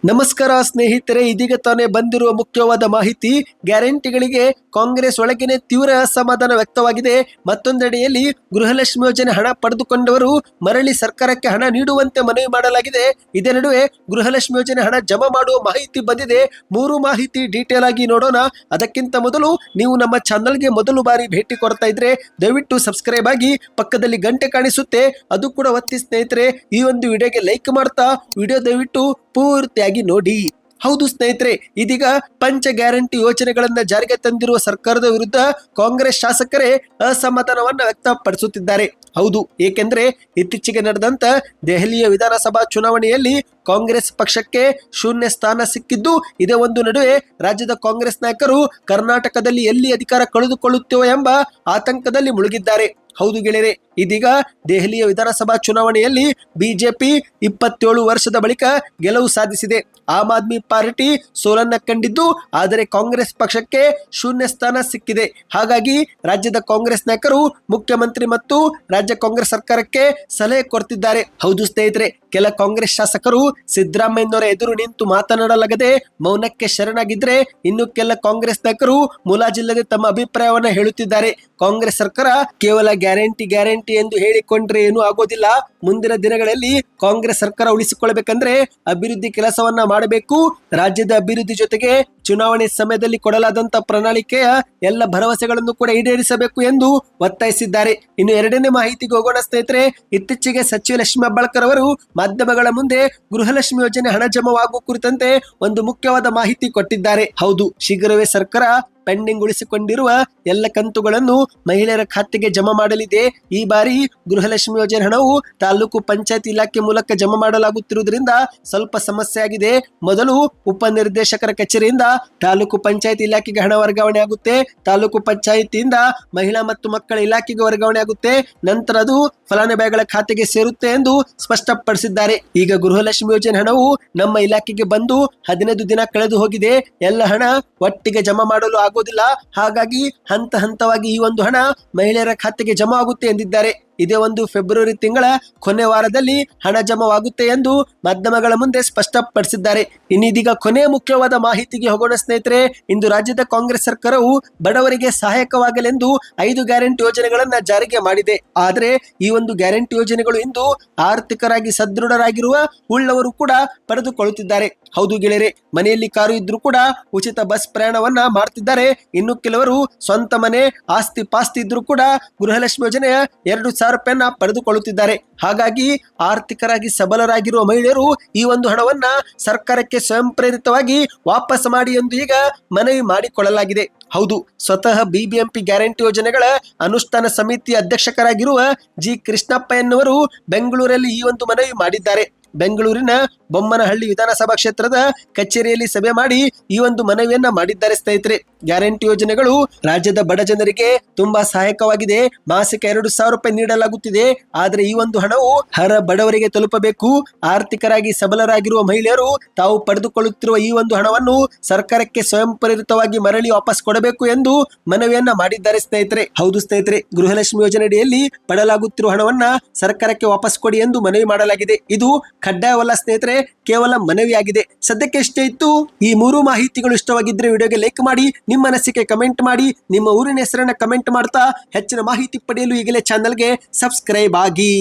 ನಮಸ್ಕಾರ ಸ್ನೇಹಿತರೆ, ಇದೀಗ ತಾನೇ ಬಂದಿರುವ ಮುಖ್ಯವಾದ ಮಾಹಿತಿ. ಗ್ಯಾರಂಟಿಗಳಿಗೆ ಕಾಂಗ್ರೆಸ್ ಒಳಗಿನ ತೀವ್ರ ಅಸಮಾಧಾನ ವ್ಯಕ್ತವಾಗಿದೆ. ಮತ್ತೊಂದೆಡೆಯಲ್ಲಿ ಗೃಹಲಕ್ಷ್ಮಿ ಯೋಜನೆ ಹಣ ಪಡೆದುಕೊಂಡವರು ಮರಳಿ ಸರ್ಕಾರಕ್ಕೆ ಹಣ ನೀಡುವಂತೆ ಮನವಿ ಮಾಡಲಾಗಿದೆ. ಇದೇ ನಡುವೆ ಗೃಹಲಕ್ಷ್ಮಿ ಯೋಜನೆ ಹಣ ಜಮಾ ಮಾಡುವ ಮಾಹಿತಿ ಬಂದಿದೆ. ಮೂರು ಮಾಹಿತಿ ಡೀಟೇಲ್ ಆಗಿ ನೋಡೋಣ. ಅದಕ್ಕಿಂತ ಮೊದಲು ನೀವು ನಮ್ಮ ಚಾನಲ್ಗೆ ಮೊದಲು ಬಾರಿ ಭೇಟಿ ಕೊಡ್ತಾ ಇದ್ರೆ ದಯವಿಟ್ಟು ಸಬ್ಸ್ಕ್ರೈಬ್ ಆಗಿ, ಪಕ್ಕದಲ್ಲಿ ಗಂಟೆ ಕಾಣಿಸುತ್ತೆ ಅದು ಕೂಡ ಒತ್ತಿ ಸ್ನೇಹಿತರೆ. ಈ ಒಂದು ವಿಡಿಯೋಗೆ ಲೈಕ್ ಮಾಡ್ತಾ ವಿಡಿಯೋ ದಯವಿಟ್ಟು ಪೂರ್ತಿಯಾಗಿ ನೋಡಿ. ಹೌದು ಸ್ನೇಹಿತರೆ, ಇದೀಗ ಪಂಚ ಗ್ಯಾರಂಟಿ ಯೋಜನೆಗಳನ್ನ ಜಾರಿಗೆ ತಂದಿರುವ ಸರ್ಕಾರದ ವಿರುದ್ಧ ಕಾಂಗ್ರೆಸ್ ಶಾಸಕರೇ ಅಸಮಾಧಾನವನ್ನ ವ್ಯಕ್ತಪಡಿಸುತ್ತಿದ್ದಾರೆ. ಹೌದು, ಏಕೆಂದ್ರೆ ಇತ್ತೀಚೆಗೆ ನಡೆದಂತ ದೆಹಲಿಯ ವಿಧಾನಸಭಾ ಚುನಾವಣೆಯಲ್ಲಿ ಕಾಂಗ್ರೆಸ್ ಪಕ್ಷಕ್ಕೆ ಶೂನ್ಯ ಸ್ಥಾನ ಸಿಕ್ಕಿದ್ದು. ಇದೇ ಒಂದು ನಡುವೆ ರಾಜ್ಯದ ಕಾಂಗ್ರೆಸ್ ನಾಯಕರು ಕರ್ನಾಟಕದಲ್ಲಿ ಎಲ್ಲಿ ಅಧಿಕಾರ ಕಳೆದುಕೊಳ್ಳುತ್ತೇವೆ ಎಂಬ ಆತಂಕದಲ್ಲಿ ಮುಳುಗಿದ್ದಾರೆ. ಹೌದು ಗೆಳೆಯರೆ, ಇದೀಗ ದೆಹಲಿಯ ವಿಧಾನಸಭಾ ಚುನಾವಣೆಯಲ್ಲಿ ಬಿಜೆಪಿ 27 ವರ್ಷದ ಬಳಿಕ ಗೆಲುವು ಸಾಧಿಸಿದೆ. ಆಮ್ ಆದ್ಮಿ ಪಾರ್ಟಿ ಸೋಲನ್ನ ಕಂಡಿದ್ದು, ಆದರೆ ಕಾಂಗ್ರೆಸ್ ಪಕ್ಷಕ್ಕೆ ಶೂನ್ಯ ಸ್ಥಾನ ಸಿಕ್ಕಿದೆ. ಹಾಗಾಗಿ ರಾಜ್ಯದ ಕಾಂಗ್ರೆಸ್ ನಾಯಕರು ಮುಖ್ಯಮಂತ್ರಿ ಮತ್ತು ರಾಜ್ಯ ಕಾಂಗ್ರೆಸ್ ಸರ್ಕಾರಕ್ಕೆ ಸಲಹೆ ಕೊಡ್ತಿದ್ದಾರೆ. ಹೌದು ಸ್ನೇಹಿತರೆ, ಕೆಲ ಕಾಂಗ್ರೆಸ್ ಶಾಸಕರು ಸಿದ್ದರಾಮಯ್ಯನವರ ಎದುರು ನಿಂತು ಮಾತನಾಡಲಾಗದೆ ಮೌನಕ್ಕೆ ಶರಣಾಗಿದ್ರೆ, ಇನ್ನು ಕೆಲ ಕಾಂಗ್ರೆಸ್ ನಾಯಕರು ಮುಲಾಜಿಲ್ಲದೆ ತಮ್ಮ ಅಭಿಪ್ರಾಯವನ್ನ ಹೇಳುತ್ತಿದ್ದಾರೆ. ಕಾಂಗ್ರೆಸ್ ಸರ್ಕಾರ ಕೇವಲ ಗ್ಯಾರಂಟಿ ಎಂದು ಹೇಳಿಕೊಂಡ್ರೆ ಏನೂ ಆಗೋದಿಲ್ಲ. ಮುಂದಿನ ದಿನಗಳಲ್ಲಿ ಕಾಂಗ್ರೆಸ್ ಸರ್ಕಾರ ಉಳಿಸಿಕೊಳ್ಳಬೇಕಂದ್ರೆ ಅಭಿವೃದ್ಧಿ ಕೆಲಸವನ್ನ ಮಾಡಬೇಕು. ರಾಜ್ಯದ ಅಭಿವೃದ್ಧಿ ಜೊತೆಗೆ ಚುನಾವಣೆ ಸಮಯದಲ್ಲಿ ಕೊಡಲಾದಂತ ಪ್ರಣಾಳಿಕೆಯ ಎಲ್ಲ ಭರವಸೆಗಳನ್ನು ಕೂಡ ಈಡೇರಿಸಬೇಕು ಎಂದು ಒತ್ತಾಯಿಸಿದ್ದಾರೆ. ಇನ್ನು ಎರಡನೇ ಮಾಹಿತಿಗೆ ಹೋಗೋಣ ಸ್ನೇಹಿತರೆ. ಇತ್ತೀಚೆಗೆ ಸಚಿವ ಲಕ್ಷ್ಮೀ ಹೆಬ್ಬಾಳ್ಕರ್ ಅವರು ಮಾಧ್ಯಮಗಳ ಮುಂದೆ ಗೃಹಲಕ್ಷ್ಮಿ ಯೋಜನೆ ಹಣ ಜಮಾವಾಗುವ ಕುರಿತಂತೆ ಒಂದು ಮುಖ್ಯವಾದ ಮಾಹಿತಿ ಕೊಟ್ಟಿದ್ದಾರೆ. ಹೌದು, ಶೀಘ್ರವೇ ಸರ್ಕಾರ ಪೆಂಡಿಂಗ್ ಉಳಿಸಿಕೊಂಡಿರುವ ಎಲ್ಲ ಕಂತುಗಳನ್ನು ಮಹಿಳೆಯರ ಖಾತೆಗೆ ಜಮಾ ಮಾಡಲಿದೆ. ಈ ಬಾರಿ ಗೃಹಲಕ್ಷ್ಮಿ ಯೋಜನೆ ಹಣವು ತಾಲೂಕು ಪಂಚಾಯತ್ ಇಲಾಖೆ ಮೂಲಕ ಜಮಾ ಮಾಡಲಾಗುತ್ತಿರುವುದರಿಂದ ಸ್ವಲ್ಪ ಸಮಸ್ಯೆ ಆಗಿದೆ. ಮೊದಲು ಉಪನಿರ್ದೇಶಕರ ಕಚೇರಿಯಿಂದ ತಾಲೂಕು ಪಂಚಾಯತ್ ಇಲಾಖೆಗೆ ಹಣ ವರ್ಗಾವಣೆ ಆಗುತ್ತೆ. ತಾಲೂಕು ಪಂಚಾಯತಿಯಿಂದ ಮಹಿಳಾ ಮತ್ತು ಮಕ್ಕಳ ಇಲಾಖೆಗೆ ವರ್ಗಾವಣೆ ಆಗುತ್ತೆ. ನಂತರ ಅದು ಫಲಾನುಭವಿಗಳ ಖಾತೆಗೆ ಸೇರುತ್ತೆ ಎಂದು ಸ್ಪಷ್ಟಪಡಿಸಿದ್ದಾರೆ. ಈಗ ಗೃಹಲಕ್ಷ್ಮಿ ಯೋಜನೆ ಹಣವು ನಮ್ಮ ಇಲಾಖೆಗೆ ಬಂದು 15 ದಿನ ಕಳೆದು ಹೋಗಿದೆ. ಎಲ್ಲ ಹಣ ಒಟ್ಟಿಗೆ ಜಮಾ ಮಾಡಲು ಆಗೋದಿಲ್ಲ. ಹಾಗಾಗಿ ಹಂತ ಹಂತವಾಗಿ ಈ ಒಂದು ಹಣ ಮಹಿಳೆಯರ ಖಾತೆಗೆ ಜಮಾ ಆಗುತ್ತೆ ಎಂದಿದ್ದಾರೆ. ಇದೇ ಒಂದು ಫೆಬ್ರವರಿ ತಿಂಗಳ ಕೊನೆ ವಾರದಲ್ಲಿ ಹಣ ಜಮಾವಾಗುತ್ತೆ ಎಂದು ಮಾಧ್ಯಮಗಳ ಮುಂದೆ ಸ್ಪಷ್ಟಪಡಿಸಿದ್ದಾರೆ. ಇನ್ನಿದೀಗ ಕೊನೆಯ ಮುಖ್ಯವಾದ ಮಾಹಿತಿಗೆ ಹೋಗೋಣ ಸ್ನೇಹಿತರೆ. ಇಂದು ರಾಜ್ಯದ ಕಾಂಗ್ರೆಸ್ ಸರ್ಕಾರವು ಬಡವರಿಗೆ ಸಹಾಯಕವಾಗಲೆಂದು 5 ಗ್ಯಾರಂಟಿ ಯೋಜನೆಗಳನ್ನ ಜಾರಿಗೆ ಮಾಡಿದೆ. ಆದರೆ ಈ ಒಂದು ಗ್ಯಾರಂಟಿ ಯೋಜನೆಗಳು ಇಂದು ಆರ್ಥಿಕರಾಗಿ ಸದೃಢರಾಗಿರುವ ಉಳ್ಳವರು ಕೂಡ ಪಡೆದುಕೊಳ್ಳುತ್ತಿದ್ದಾರೆ. ಹೌದು ಗೆಳೆಯರೆ, ಮನೆಯಲ್ಲಿ ಕಾರು ಇದ್ರೂ ಕೂಡ ಉಚಿತ ಬಸ್ ಪ್ರಯಾಣವನ್ನ ಮಾಡ್ತಿದ್ದಾರೆ. ಇನ್ನು ಕೆಲವರು ಸ್ವಂತ ಮನೆ ಆಸ್ತಿ ಪಾಸ್ತಿ ಇದ್ರೂ ಕೂಡ ಗೃಹಲಕ್ಷ್ಮಿ ಯೋಜನೆಯ 2,000 ರೂಪಾಯಿಯನ್ನ ಪಡೆದುಕೊಳ್ಳುತ್ತಿದ್ದಾರೆ. ಹಾಗಾಗಿ ಆರ್ಥಿಕರಾಗಿ ಸಬಲರಾಗಿರುವ ಮಹಿಳೆಯರು ಈ ಒಂದು ಹಣವನ್ನ ಸರ್ಕಾರಕ್ಕೆ ಸ್ವಯಂ ಪ್ರೇರಿತವಾಗಿ ವಾಪಸ್ ಮಾಡಿ ಎಂದು ಈಗ ಮನವಿ ಮಾಡಿಕೊಳ್ಳಲಾಗಿದೆ. ಹೌದು, ಸ್ವತಃ ಬಿಬಿಎಂಪಿ ಗ್ಯಾರಂಟಿ ಯೋಜನೆಗಳ ಅನುಷ್ಠಾನ ಸಮಿತಿ ಅಧ್ಯಕ್ಷರಾಗಿರುವ ಜಿ ಕೃಷ್ಣಪ್ಪ ಎನ್ನುವರು ಬೆಂಗಳೂರಲ್ಲಿ ಈ ಒಂದು ಮನವಿ ಮಾಡಿದ್ದಾರೆ. ಬೆಂಗಳೂರಿನ ಬೊಮ್ಮನಹಳ್ಳಿ ವಿಧಾನಸಭಾ ಕ್ಷೇತ್ರದ ಕಚೇರಿಯಲ್ಲಿ ಸಭೆ ಮಾಡಿ ಈ ಒಂದು ಮನವಿಯನ್ನ ಮಾಡಿದ್ದಾರೆ ಸ್ನೇಹಿತರೆ. ಗ್ಯಾರಂಟಿ ಯೋಜನೆಗಳು ರಾಜ್ಯದ ಬಡ ಜನರಿಗೆ ತುಂಬಾ ಸಹಾಯಕವಾಗಿದೆ. ಮಾಸಿಕ 2,000 ರೂಪಾಯಿ ನೀಡಲಾಗುತ್ತಿದೆ. ಆದರೆ ಈ ಒಂದು ಹಣವು ಬಡವರಿಗೆ ತಲುಪಬೇಕು. ಆರ್ಥಿಕರಾಗಿ ಸಬಲರಾಗಿರುವ ಮಹಿಳೆಯರು ತಾವು ಪಡೆದುಕೊಳ್ಳುತ್ತಿರುವ ಈ ಒಂದು ಹಣವನ್ನು ಸರ್ಕಾರಕ್ಕೆ ಸ್ವಯಂ ಪ್ರೇರಿತವಾಗಿ ಮರಳಿ ವಾಪಸ್ ಕೊಡಬೇಕು ಎಂದು ಮನವಿಯನ್ನ ಮಾಡಿದ್ದಾರೆ ಸ್ನೇಹಿತರೆ. ಹೌದು ಸ್ನೇಹಿತರೆ, ಗೃಹಲಕ್ಷ್ಮಿ ಯೋಜನೆಯಡಿಯಲ್ಲಿ ಪಡೆಯಲಾಗುತ್ತಿರುವ ಹಣವನ್ನ ಸರ್ಕಾರಕ್ಕೆ ವಾಪಸ್ ಕೊಡಿ ಎಂದು ಮನವಿ ಮಾಡಲಾಗಿದೆ. ಇದು ಕಡ್ಡಾಯವಲ್ಲ ಸ್ನೇಹಿತರೆ, ಕೇವಲ ಮನವಿಯಾಗಿದೆ. ಸದ್ಯಕ್ಕೆ ಇಷ್ಟೇ ಇತ್ತು. ಈ ಮೂರು ಮಾಹಿತಿಗಳು ಇಷ್ಟವಾಗಿದ್ರೆ ವಿಡಿಯೋಗೆ ಲೈಕ್ ಮಾಡಿ, ನಿಮ್ಮ ಅನಿಸಿಕೆ ಕಮೆಂಟ್ ಮಾಡಿ, ನಿಮ್ಮ ಊರಿನ ಹೆಸರನ್ನ ಕಮೆಂಟ್ ಮಾಡ್ತಾ ಹೆಚ್ಚಿನ ಮಾಹಿತಿ ಪಡೆಯಲು ಈಗಲೇ ಚಾನಲ್ಗೆ ಸಬ್ಸ್ಕ್ರೈಬ್ ಆಗಿ.